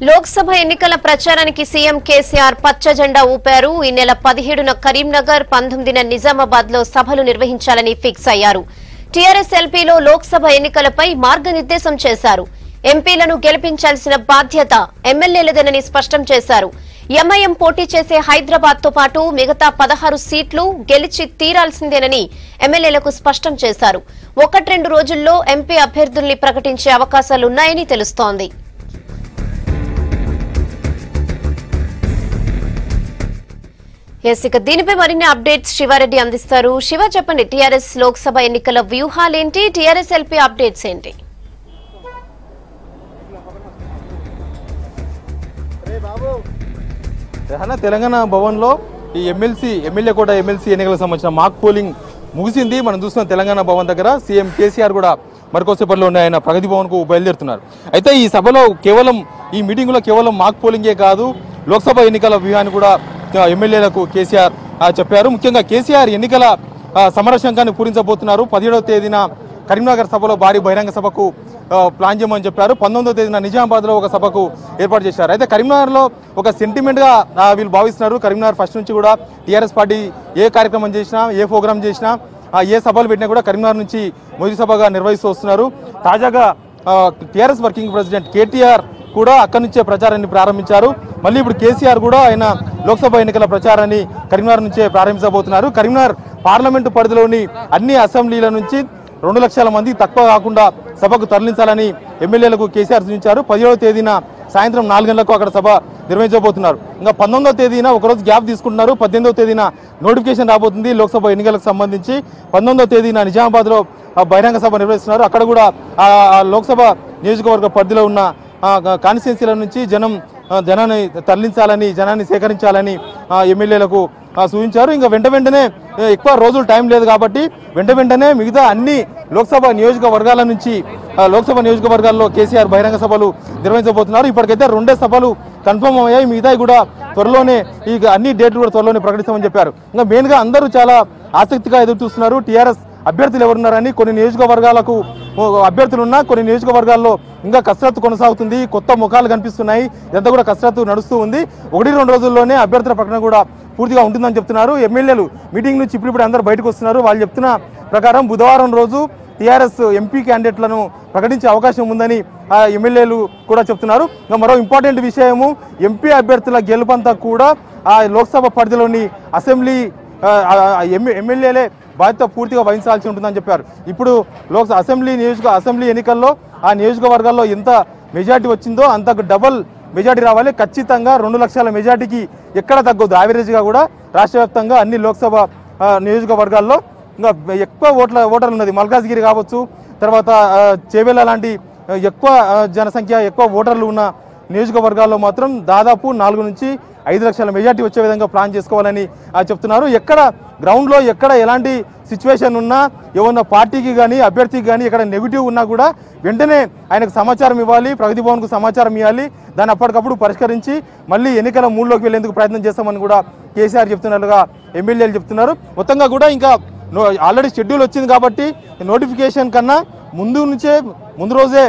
లోక్సభ ఎన్నికల ప్రచారానికి సీఎం కేసీఆర్ పచ్చ జెండా ఊపారు. ఈ నెల 17న కరీంనగర్, 19న నిజామాబాద్ లో సభలు నిర్వహించాలని ఫిక్స్ అయ్యారు. టీఆర్ఎస్ ఎల్పీలో లోక్సభ ఎన్నికలపై మార్గనిర్దేశం చేశారు. ఎంపీలను గెలిపించాల్సిన బాధ్యత ఎమ్మెల్యేలదేనని స్పష్టం చేశారు. ఎంఐఎం పోటీ చేసే హైదరాబాద్ తో పాటు మిగతా 16 సీట్లు గెలిచి తీరాల్సిందేనని ఎమ్మెల్యేలకు స్పష్టం చేశారు. 1-2 రోజుల్లో ఎంపీ అభ్యర్థుల్ని ప్రకటించే అవకాశాలున్నాయని తెలుస్తోంది. ఇక దీనిపై మరిన్ని అప్డేట్స్ శివారెడ్డి అందిస్తారు. శివ, చెప్పండి, టీఆర్ఎస్ లోక్సభ ఎన్నికల వ్యూహాలేంటి, టీఆర్ఎస్ ఎల్పీ అప్డేట్స్ ఏంటి? తెలంగాణ భవన్ లో ఈ ఎమ్మెల్యే కూడా ఎమ్మెల్సీ ఎన్నికలకు సంబంధించిన మాక్ పోలింగ్ ముగిసింది. మనం చూస్తున్నాం తెలంగాణ భవన్ దగ్గర సీఎం కేసీఆర్ కూడా మరికొసేపట్లో ఆయన ప్రగతి భవన్ కు బయలుదేరుతున్నారు. అయితే ఈ సభలో ఈ మీటింగ్ లో కేవలం మాక్ పోలింగే కాదు, లోక్సభ ఎన్నికల వ్యూహాన్ని కూడా ఎమ్మెల్యేలకు కేసీఆర్ చెప్పారు. ముఖ్యంగా కేసీఆర్ ఎన్నికల సమరశంఖాన్ని పూరించబోతున్నారు. 17వ తేదీన కరీంనగర్ సభలో భారీ బహిరంగ సభకు ప్లాన్ చేయమని చెప్పారు. 19వ తేదీన నిజామాబాద్ లో ఒక సభకు ఏర్పాటు చేశారు. అయితే కరీంనగర్ లో ఒక సెంటిమెంట్ గా వీళ్ళు భావిస్తున్నారు. కరీంనగర్ ఫస్ట్ నుంచి కూడా టీఆర్ఎస్ పార్టీ ఏ కార్యక్రమం చేసినా, ఏ ప్రోగ్రామ్ చేసినా, ఏ సభలు పెట్టినా కూడా కరీంనగర్ నుంచి మొదటి సభగా నిర్వహిస్తూ వస్తున్నారు. తాజాగా టీఆర్ఎస్ వర్కింగ్ ప్రెసిడెంట్ కేటీఆర్ కూడా అక్కడి నుంచే ప్రచారాన్ని ప్రారంభించారు. మళ్ళీ ఇప్పుడు కేసీఆర్ కూడా ఆయన లోక్సభ ఎన్నికల ప్రచారాన్ని కరీంనగర్ నుంచే ప్రారంభించబోతున్నారు. కరీంనగర్ పార్లమెంటు పరిధిలోని అన్ని అసెంబ్లీల నుంచి 2 లక్షల మంది తక్కువ కాకుండా సభకు తరలించాలని ఎమ్మెల్యేలకు కేసీఆర్ సూచించారు. 17వ తేదీన సాయంత్రం 4 గంటలకు అక్కడ సభ నిర్వహించబోతున్నారు. ఇంకా 19వ తేదీన ఒకరోజు గ్యాప్ తీసుకుంటున్నారు. 18వ తేదీన నోటిఫికేషన్ రాబోతుంది లోక్సభ ఎన్నికలకు సంబంధించి. 19వ తేదీన నిజామాబాద్ లో బహిరంగ సభ నిర్వహిస్తున్నారు. అక్కడ కూడా లోక్సభ నియోజకవర్గ పరిధిలో ఉన్న కాన్స్టిట్యున్సీల నుంచి జనాన్ని తరలించాలని, జనాన్ని సేకరించాలని ఎమ్మెల్యేలకు సూచించారు. ఇంకా వెంటనే ఎక్కువ రోజులు టైం లేదు కాబట్టి వెంటనే మిగతా అన్ని లోక్సభ నియోజకవర్గాల్లో కేసీఆర్ బహిరంగ సభలు నిర్వహించబోతున్నారు. ఇప్పటికైతే 2 సభలు కన్ఫర్మ్ అయ్యాయి. మిగతా కూడా త్వరలోనే అన్ని డేట్లు కూడా త్వరలోనే ప్రకటిస్తామని చెప్పారు. ఇంకా మెయిన్ గా అందరూ చాలా ఆసక్తిగా ఎదురు చూస్తున్నారు. టీఆర్ఎస్ అభ్యర్థులు ఎవరున్నారని. కొన్ని నియోజకవర్గాలకు అభ్యర్థులున్నా కొన్ని నియోజకవర్గాల్లో ఇంకా కసరత్తు కొనసాగుతుంది. కొత్త ముఖాలు కనిపిస్తున్నాయి. ఇదంతా కూడా కసరత్తు నడుస్తూ ఉంది. 1-2 రోజుల్లోనే అభ్యర్థుల ప్రకటన కూడా పూర్తిగా ఉంటుందని చెప్తున్నారు. ఎమ్మెల్యేలు మీటింగ్ నుంచి ఇప్పుడు అందరూ బయటకు వస్తున్నారు. వాళ్ళు చెప్తున్న ప్రకారం బుధవారం రోజు టీఆర్ఎస్ ఎంపీ క్యాండిడేట్లను ప్రకటించే అవకాశం ఉందని ఎమ్మెల్యేలు కూడా చెప్తున్నారు. ఇంకా మరో ఇంపార్టెంట్ విషయము, ఎంపీ అభ్యర్థుల గెలుపంతా కూడా లోక్సభ పరిధిలోని ఎమ్మెల్యేలే బాధ్యత పూర్తిగా వహించాల్సి ఉంటుందని చెప్పారు. ఇప్పుడు అసెంబ్లీ ఎన్నికల్లో ఆ నియోజకవర్గాల్లో ఎంత మెజార్టీ వచ్చిందో అంతకు డబల్ మెజార్టీ రావాలి. ఖచ్చితంగా 2 లక్షల మెజార్టీకి ఎక్కడ తగ్గొద్దు. యావరేజ్గా కూడా రాష్ట్ర వ్యాప్తంగా అన్ని లోక్సభ నియోజకవర్గాల్లో ఇంకా ఎక్కువ ఓటర్లు ఉన్నది. మల్కాజ్గిరి కావచ్చు, తర్వాత చేవెళ్ళ లాంటి ఎక్కువ జనసంఖ్య, ఎక్కువ ఓటర్లు ఉన్న నియోజకవర్గాల్లో మాత్రం దాదాపు 4 నుంచి 5 లక్షల మెజార్టీ వచ్చే విధంగా ప్లాన్ చేసుకోవాలని చెప్తున్నారు. ఎక్కడ గ్రౌండ్లో ఎక్కడ ఎలాంటి సిచ్యువేషన్ ఉన్నా, ఏమన్నా పార్టీకి కానీ అభ్యర్థికి కానీ ఎక్కడ నెగిటివ్ ఉన్నా కూడా వెంటనే ఆయనకు సమాచారం ఇవ్వాలి, ప్రగతి భవన్కు సమాచారం ఇవ్వాలి. దాన్ని అప్పటికప్పుడు పరిష్కరించి మళ్ళీ ఎన్నికల మూడ్లోకి వెళ్లేందుకు ప్రయత్నం చేస్తామని కూడా కేసీఆర్ చెప్తున్నట్లుగా ఎమ్మెల్యేలు చెప్తున్నారు. మొత్తంగా కూడా ఇంకా ఆల్రెడీ షెడ్యూల్ వచ్చింది కాబట్టి నోటిఫికేషన్ కన్నా ముందు రోజే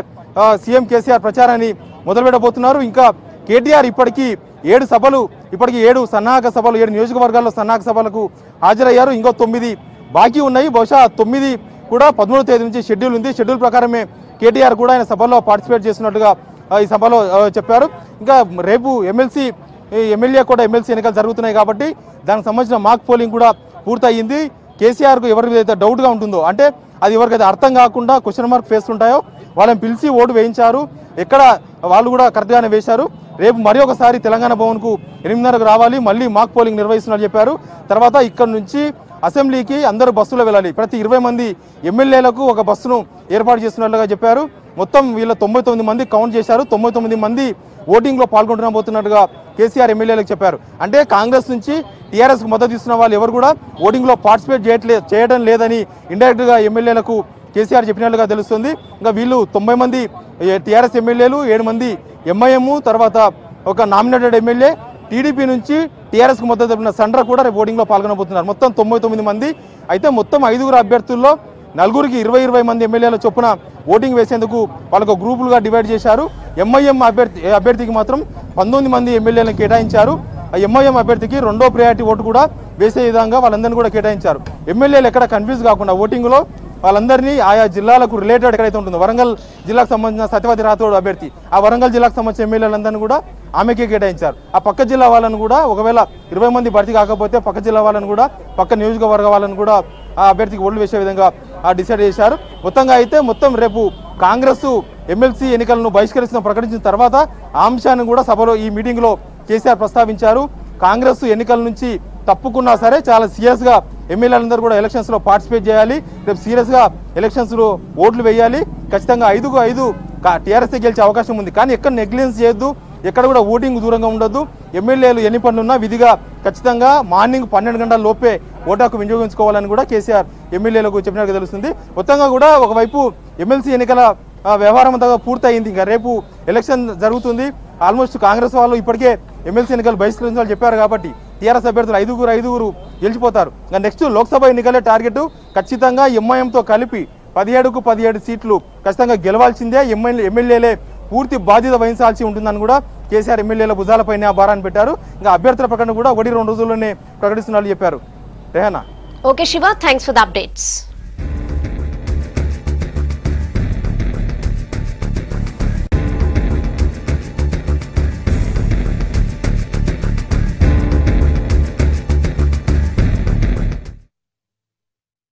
సీఎం కేసీఆర్ ప్రచారాన్ని మొదలుపెట్టబోతున్నారు. ఇంకా కేటీఆర్ ఇప్పటికీ 7 సన్నాహక సభలు 7 నియోజకవర్గాల్లో సన్నాహక సభలకు హాజరయ్యారు. ఇంకో 9 బాకీ ఉన్నాయి. బహుశా 9 కూడా 13వ తేదీ నుంచి షెడ్యూల్ ఉంది. షెడ్యూల్ ప్రకారమే కేటీఆర్ కూడా ఆయన సభలో పార్టిసిపేట్ చేస్తున్నట్టుగా ఈ సభలో చెప్పారు. ఇంకా రేపు ఎమ్మెల్యే కూడా ఎమ్మెల్సీ ఎన్నికలు జరుగుతున్నాయి కాబట్టి దానికి సంబంధించిన మాక్ పోలింగ్ కూడా పూర్తయింది. కేసీఆర్కు ఎవరికైతే డౌట్గా ఉంటుందో, అంటే అది ఎవరికైతే అర్థం కాకుండా క్వశ్చన్ మార్క్ ఫేస్ ఉంటాయో వాళ్ళని పిలిచి ఓటు వేయించారు. ఎక్కడ వాళ్ళు కూడా కరెక్ట్గానే వేశారు. రేపు మరి ఒకసారి తెలంగాణ భవన్కు 8:30కు రావాలి, మళ్ళీ మాక్ పోలింగ్ నిర్వహిస్తున్నట్టు చెప్పారు. తర్వాత ఇక్కడ నుంచి అసెంబ్లీకి అందరూ బస్సులో వెళ్ళాలి. ప్రతి 20 మంది ఎమ్మెల్యేలకు ఒక బస్సును ఏర్పాటు చేస్తున్నట్లుగా చెప్పారు. మొత్తం వీళ్ళ 99 మంది కౌంట్ చేశారు. 99 మంది ఓటింగ్లో పాల్గొంటున్నాబోతున్నట్టుగా కేసీఆర్ ఎమ్మెల్యేలకు చెప్పారు. అంటే కాంగ్రెస్ నుంచి టీఆర్ఎస్కు మద్దతు ఇస్తున్న వాళ్ళు ఎవరు కూడా ఓటింగ్లో పార్టిసిపేట్ చేయడం లేదని ఇండైరెక్ట్గా ఎమ్మెల్యేలకు కేసీఆర్ చెప్పినట్లుగా తెలుస్తుంది. ఇంకా వీళ్ళు 90 మంది టీఆర్ఎస్ ఎమ్మెల్యేలు, 7 మంది ఎంఐఎం, తర్వాత ఒక నామినేటెడ్ ఎమ్మెల్యే, టీడీపీ నుంచి టీఆర్ఎస్కు మద్దతు తెలిపిన సండ్ర కూడా రేపు ఓటింగ్లో పాల్గొనబోతున్నారు. మొత్తం 99 మంది. అయితే మొత్తం 5 అభ్యర్థుల్లో నలుగురికి 20 మంది ఎమ్మెల్యేల చొప్పున ఓటింగ్ వేసేందుకు వాళ్ళకు గ్రూపులుగా డివైడ్ చేశారు. ఎంఐఎం అభ్యర్థికి మాత్రం 19 మంది ఎమ్మెల్యేలను కేటాయించారు. ఆ ఎంఐఎం అభ్యర్థికి రెండో ప్రయారిటీ ఓటు కూడా వేసే విధంగా వాళ్ళందరినీ కూడా కేటాయించారు. ఎమ్మెల్యేలు ఎక్కడ కన్ఫ్యూజ్ కాకుండా ఓటింగ్లో వాళ్ళందరినీ ఆయా జిల్లాలకు రిలేటెడ్ ఎక్కడైతే ఉంటుందో వరంగల్ జిల్లాకు సంబంధించిన సత్యవతి రాథోడ్ అభ్యర్థి ఆ వరంగల్ జిల్లాకు సంబంధించిన ఎమ్మెల్యేలందరినీ కూడా ఆమెకే కేటాయించారు. ఆ పక్క జిల్లా వాళ్ళని కూడా ఒకవేళ 20 మంది భర్తీ కాకపోతే పక్క జిల్లా వాళ్ళని కూడా పక్క నియోజకవర్గ వాళ్ళని కూడా ఆ అభ్యర్థికి ఓట్లు వేసే విధంగా డిసైడ్ చేశారు. మొత్తంగా అయితే రేపు కాంగ్రెస్ ఎమ్మెల్సీ ఎన్నికలను ప్రకటించిన తర్వాత ఆ అంశాన్ని కూడా సభలో ఈ మీటింగ్లో కేసీఆర్ ప్రస్తావించారు. కాంగ్రెస్ ఎన్నికల నుంచి తప్పుకున్నా సరే చాలా సీరియస్గా ఎమ్మెల్యేలందరూ కూడా ఎలక్షన్స్లో పార్టిసిపేట్ చేయాలి. రేపు సీరియస్గా ఎలక్షన్స్లో ఓట్లు వేయాలి. ఖచ్చితంగా 5-5 టీఆర్ఎస్ఏ గెలిచే అవకాశం ఉంది. కానీ ఎక్కడ నెగ్లిజెన్స్ చేయొద్దు, ఎక్కడ కూడా ఓటింగ్ దూరంగా ఉండొద్దు. ఎమ్మెల్యేలు ఎన్ని పనులున్నా విధిగా ఖచ్చితంగా మార్నింగ్ 12 గంటల లోపే ఓటాకు వినియోగించుకోవాలని కూడా కేసీఆర్ ఎమ్మెల్యేలకు చెప్పినట్టుగా తెలుస్తుంది. మొత్తంగా కూడా ఒకవైపు ఎమ్మెల్సీ ఎన్నికల వ్యవహారం అంతా పూర్తయింది. ఇంకా రేపు ఎలక్షన్ జరుగుతుంది. ఆల్మోస్ట్ కాంగ్రెస్ వాళ్ళు ఇప్పటికే ఎమ్మెల్సీ ఎన్నికలు బహిష్కరించాలని చెప్పారు కాబట్టి టీఆర్ఎస్ అభ్యర్థులు 5గురు గెలిచిపోతారు. ఇంకా నెక్స్ట్ లోక్సభ ఎన్నికలే టార్గెట్. ఖచ్చితంగా ఎంఐఎంతో కలిపి 17కు 17 సీట్లు ఖచ్చితంగా గెలవాల్సిందే. ఎమ్మెల్యేలే పూర్తి బాధ్యత వహించాల్సి ఉంటుందని కూడా కేసీఆర్ ఎమ్మెల్యేల భుజాలపైన ఆ భారాన్ని పెట్టారు. ఇంకా అభ్యర్థుల ప్రకటన కూడా 1-2 రోజుల్లోనే ప్రకటిస్తున్నట్లు చెప్పారు. Rehana. Okay Shiva, thanks for the updates.